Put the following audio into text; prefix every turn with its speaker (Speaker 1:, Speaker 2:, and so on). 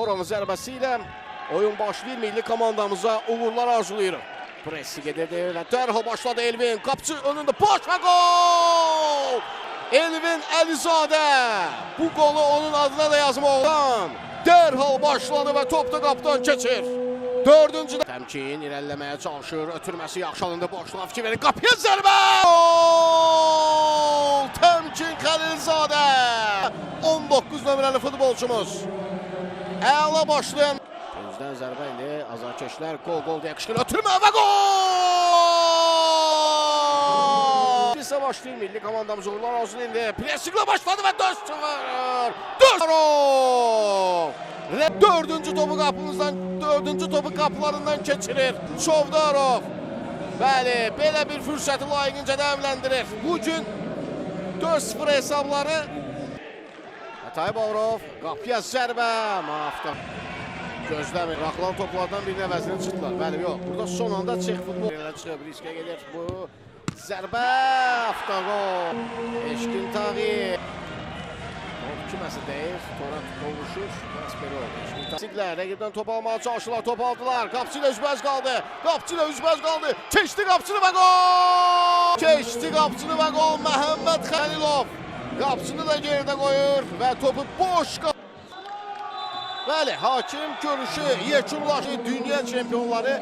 Speaker 1: Borov'un zərbəsiyle oyun başlayır. Milli komandamıza uğurlar arzulayırıq. Presi gedirdi və dərhal başladı Elvin. Qapçı önündə boş və gol! Elvin Əlizadə. Bu golu onun adına da yazmaqdan dərhal başladı və top da qapıdan keçir. Dördüncü təmkin irəliləməyə çalışır. Ötürməsi yaxşı alındı. Boşluğa fikir verir. Qapıya zərbə! Gol! Təmkin Xəlilzadə. 19 nömrəli futbolçumuz. Əla başlayan. Gözdən zərbə indi. Azarkeşlər gol deyə qışqırır. Ötürmə və gol! Bizə başlayır milli komandamız uğurlar olsun indi. Presiklə başladı və 4-0. 4-0. Dördüncü topu qapılarından keçirir Çovdarov. Bəli, belə bir fürsəti layiqincə dəyərləndirir. Bugün 4-0 hesabları. Atay Bovrov, qapıya zərbə. Mafda gözləmir. Raxlan toplardan birinin əvəzini çıxdılar. Bəli, yox. Burada son anda Çex futbol çıxıb, riskə gedir. Bu zərbə, Aftagol. Eşkin Taği. Küməsi deyir, Torat qovuşur, transferi oldu. Siglər, rəqibdən top almağa çalışırlar, top aldılar. Qapçı ilə üzbəz qaldı, Keçdi qapçını və gol! Keçdi qapçını və gol Məhəmməd Xəlilov. Qapçını da geridə qoyur və topu boş qaldı. Bəli, hakim görüşü yekunlaşır, dünya çempionları.